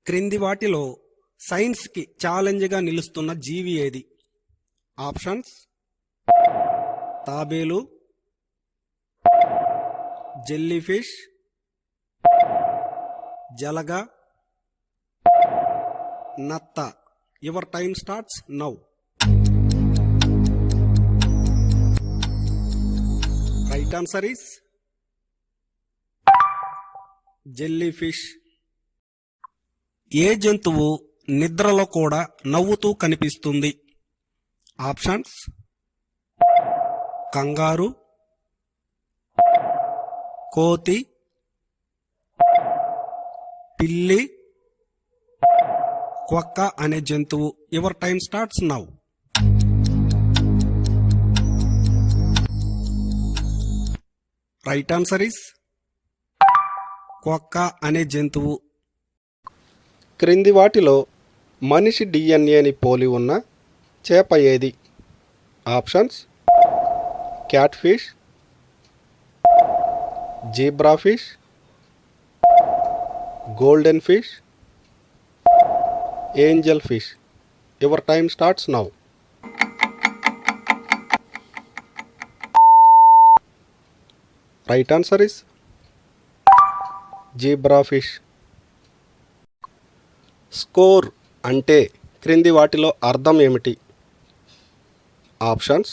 క్రింది వాటిలో సైన్స్కి ఛాలెంజ్గా నిలుస్తున్న జీవి ఏది? ఆప్షన్స్: తాబేలు, జెల్లీఫిష్, జలగ, నత్త. Your time starts now. Right answer is jellyfish. ఏ జంతువు నిద్రలో కూడా నవ్వుతూ కనిపిస్తుంది? ఆప్షన్స్: కంగారు, కోతి, పిల్లి, క్వక్క అనే జంతువు. Your time starts now. Right answer is quokka అనే జంతువు. క్రింది వాటిలో మనిషి డిఎన్ఏని పోలి ఉన్న చేప ఏది? Options: cat fish, zebra fish, golden fish, Angel fish. Your time starts now. Right answer is zebra fish. Score అంటే క్రింది వాటిలో అర్థం ఏమిటి? Options: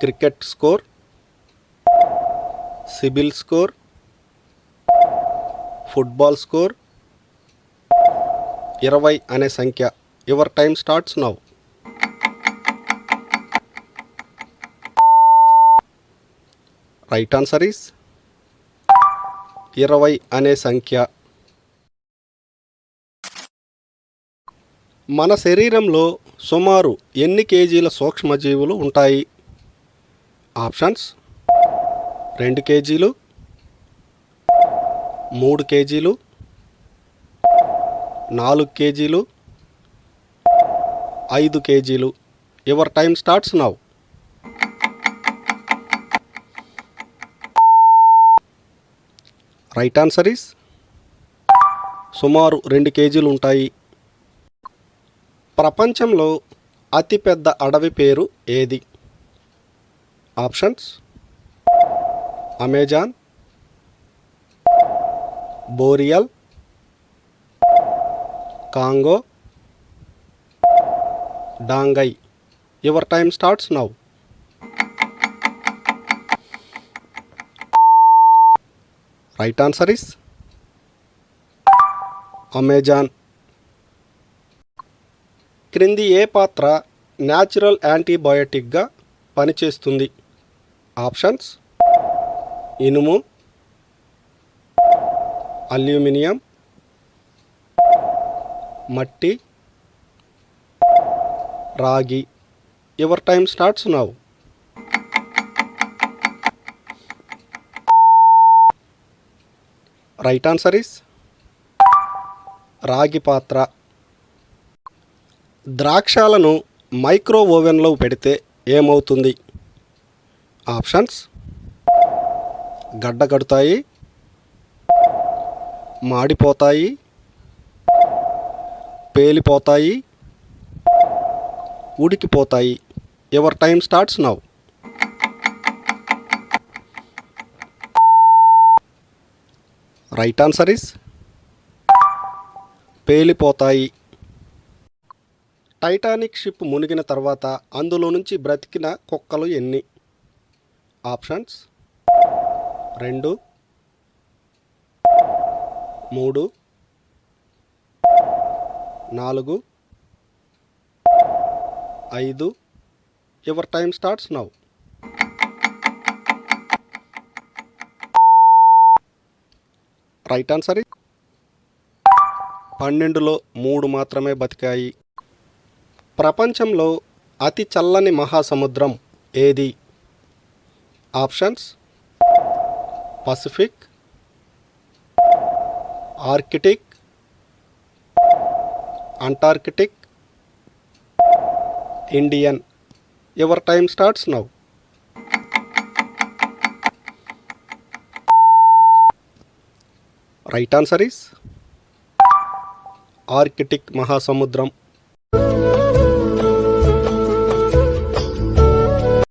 cricket score, CIBIL score, football score, 20 అనే సంఖ్య. Your time starts now. Right answer is 20 అనే సంఖ్య. మన శరీరంలో సుమారు ఎన్ని కేజీల సూక్ష్మజీవులు ఉంటాయి? ఆప్షన్స్: 2 కేజీలు, 3 కేజీలు, 4 కేజీలు, 5 కేజీలు. Your time starts now. Right answer is సుమారు 2 కేజీలు ఉంటాయి. ప్రపంచంలో అతిపెద్ద అడవి పేరు ఏది? ఆప్షన్స్: అమెజాన్, బోరియల్, కాంగో, డాంగై. Your time starts now. Right answer is Amazon. క్రింది ఏ పాత్ర న్యాచురల్ యాంటీబయోటిక్గా పనిచేస్తుంది? ఆప్షన్స్: ఇనుము, అల్యూమినియం, మట్టి, రాగి. Your time starts now. Right answer is రాగి పాత్ర. ద్రాక్షాలను మైక్రో ఓవెన్లో పెడితే ఏమవుతుంది? ఆప్షన్స్: గడ్డకడతాయి, మాడిపోతాయి, పేలిపోతాయి, ఉడికిపోతాయి. Your time starts now. Right answer is పేలిపోతాయి. టైటానిక్ షిప్ మునిగిన తర్వాత అందులో నుంచి బ్రతికిన కుక్కలు ఎన్ని? Options: 2, 3, 4, 5. Your time starts now. Right answer 12లో 3 మాత్రమే బతికాయి. ప్రపంచంలో అతి చల్లని మహాసముద్రం ఏది? ఆప్షన్స్: Pacific, Arctic, Antarctic, Indian. Your time starts now. Right answer is Arctic మహాసముద్రం